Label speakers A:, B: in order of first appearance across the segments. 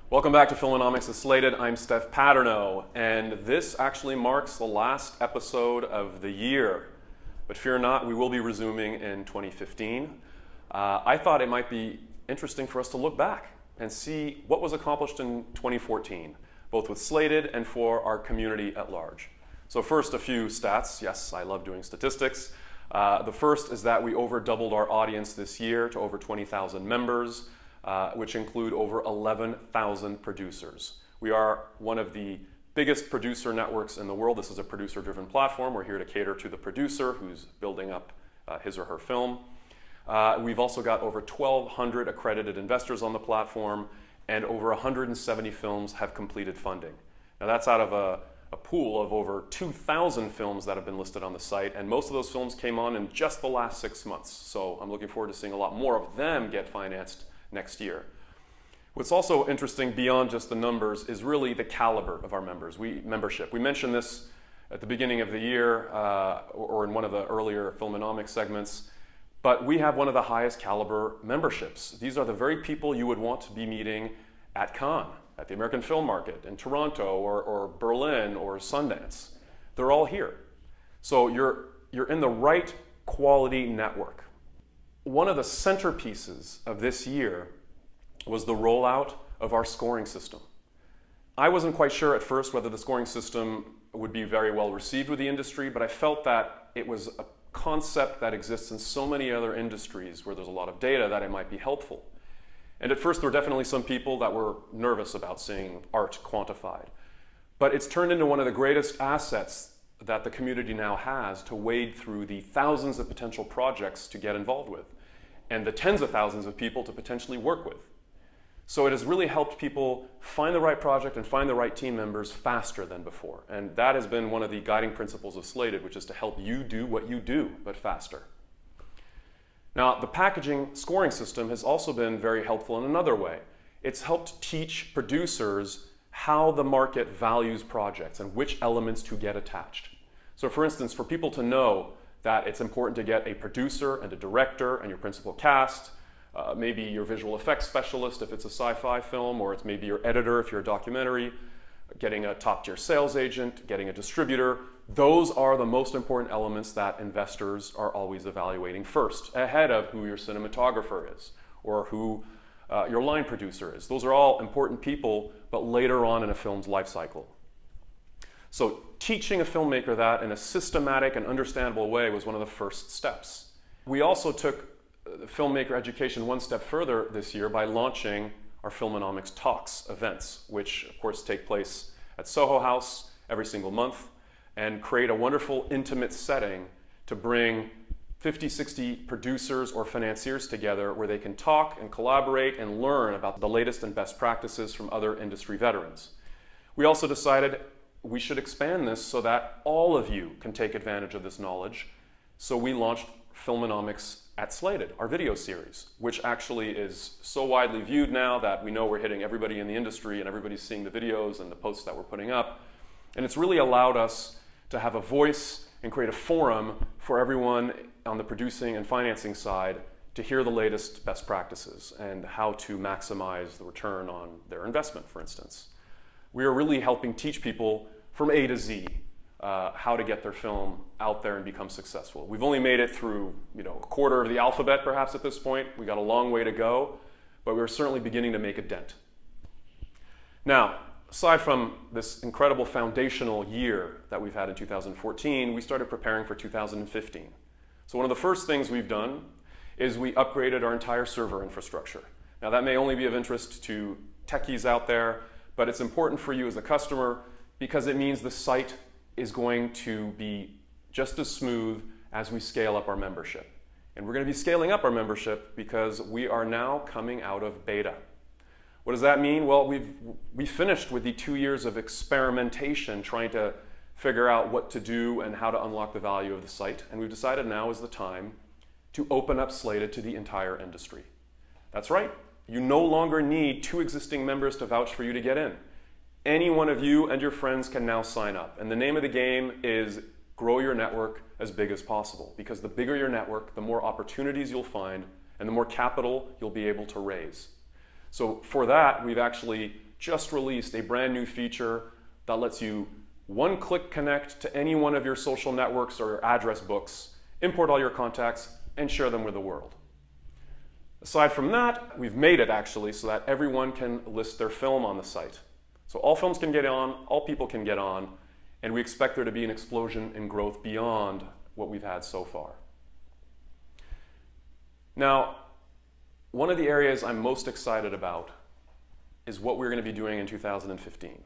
A: Welcome back to Filmonomics with Slated. I'm Steph Paterno, and this actually marks the last episode of the year. But fear not, we will be resuming in 2015. I thought it might be interesting for us to look back and see what was accomplished in 2014, both with Slated and for our community at large. So first, a few stats. Yes, I love doing statistics. The first is that we over doubled our audience this year to over 20,000 members. Which include over 11,000 producers. We are one of the biggest producer networks in the world. This is a producer-driven platform. We're here to cater to the producer who's building up his or her film. We've also got over 1,200 accredited investors on the platform, and over 170 films have completed funding. Now that's out of a pool of over 2,000 films that have been listed on the site, and most of those films came on in just the last 6 months. So I'm looking forward to seeing a lot more of them get financed next year. What's also interesting beyond just the numbers is really the caliber of our membership. We mentioned this at the beginning of the year or in one of the earlier Filmonomics segments, but we have one of the highest caliber memberships. These are the very people you would want to be meeting at Cannes, at the American Film Market, in Toronto or Berlin or Sundance. They're all here. So you're in the right quality network. One of the centerpieces of this year was the rollout of our scoring system. I wasn't quite sure at first whether the scoring system would be very well received with the industry, but I felt that it was a concept that exists in so many other industries where there's a lot of data that it might be helpful. And at first there were definitely some people that were nervous about seeing art quantified. But it's turned into one of the greatest assets that the community now has to wade through the thousands of potential projects to get involved with, and the tens of thousands of people to potentially work with. So it has really helped people find the right project and find the right team members faster than before. And that has been one of the guiding principles of Slated, which is to help you do what you do, but faster. Now, the packaging scoring system has also been very helpful in another way. It's helped teach producers how the market values projects and which elements to get attached. So for instance, for people to know that it's important to get a producer and a director and your principal cast, maybe your visual effects specialist if it's a sci-fi film, or it's maybe your editor if you're a documentary, getting a top-tier sales agent, getting a distributor, those are the most important elements that investors are always evaluating first, ahead of who your cinematographer is or who your line producer is. Those are all important people, but later on in a film's life cycle. So teaching a filmmaker that in a systematic and understandable way was one of the first steps. We also took filmmaker education one step further this year by launching our Filmonomics Talks events, which of course take place at Soho House every single month and create a wonderful intimate setting to bring 50, 60 producers or financiers together where they can talk and collaborate and learn about the latest and best practices from other industry veterans. We also decided we should expand this so that all of you can take advantage of this knowledge. So we launched Filmonomics at Slated, our video series, which actually is so widely viewed now that we know we're hitting everybody in the industry and everybody's seeing the videos and the posts that we're putting up. And it's really allowed us to have a voice and create a forum for everyone on the producing and financing side to hear the latest best practices and how to maximize the return on their investment, for instance. We are really helping teach people from A to Z how to get their film out there and become successful. We've only made it through a quarter of the alphabet perhaps at this point. We got a long way to go, but we're certainly beginning to make a dent. Now, aside from this incredible foundational year that we've had in 2014, we started preparing for 2015. So one of the first things we've done is we upgraded our entire server infrastructure. Now that may only be of interest to techies out there, but it's important for you as a customer because it means the site is going to be just as smooth as we scale up our membership. And we're going to be scaling up our membership because we are now coming out of beta. What does that mean? Well, we finished with the 2 years of experimentation trying to figure out what to do and how to unlock the value of the site. And we've decided now is the time to open up Slated to the entire industry. That's right. You no longer need 2 existing members to vouch for you to get in. Any one of you and your friends can now sign up. And the name of the game is grow your network as big as possible, because the bigger your network, the more opportunities you'll find and the more capital you'll be able to raise. So for that, we've actually just released a brand new feature that lets you one-click connect to any one of your social networks or address books, import all your contacts, and share them with the world. Aside from that, we've made it actually so that everyone can list their film on the site. So all films can get on, all people can get on, and we expect there to be an explosion in growth beyond what we've had so far. Now, one of the areas I'm most excited about is what we're going to be doing in 2015.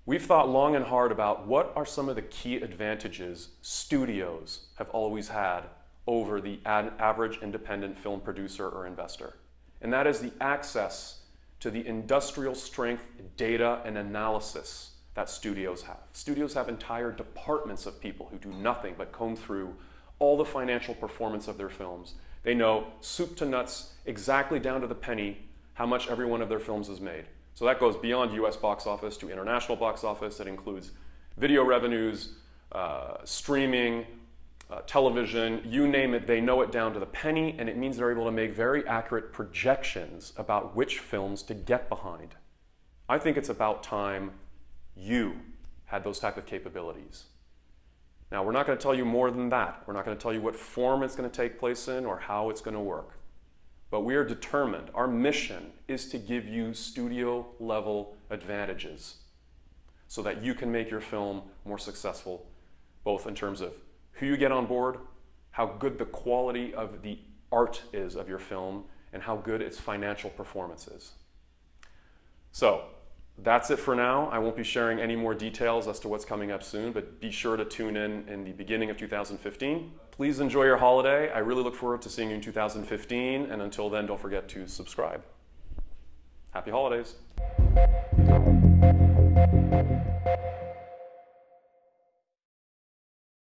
A: We've thought long and hard about what are some of the key advantages studios have always had over the average independent film producer or investor. And that is the access to the industrial strength data and analysis that studios have. Studios have entire departments of people who do nothing but comb through all the financial performance of their films. They know soup to nuts, exactly down to the penny, how much every one of their films has made. So that goes beyond US box office to international box office. That includes video revenues, streaming, television, you name it, they know it down to the penny, and it means they're able to make very accurate projections about which films to get behind. I think it's about time you had those type of capabilities. Now, we're not going to tell you more than that. We're not going to tell you what form it's going to take place in or how it's going to work. But we are determined. Our mission is to give you studio-level advantages so that you can make your film more successful, both in terms of who you get on board, how good the quality of the art is of your film, and how good its financial performance is. So that's it for now. I won't be sharing any more details as to what's coming up soon, but be sure to tune in the beginning of 2015. Please enjoy your holiday. I really look forward to seeing you in 2015, and until then, don't forget to subscribe. Happy holidays.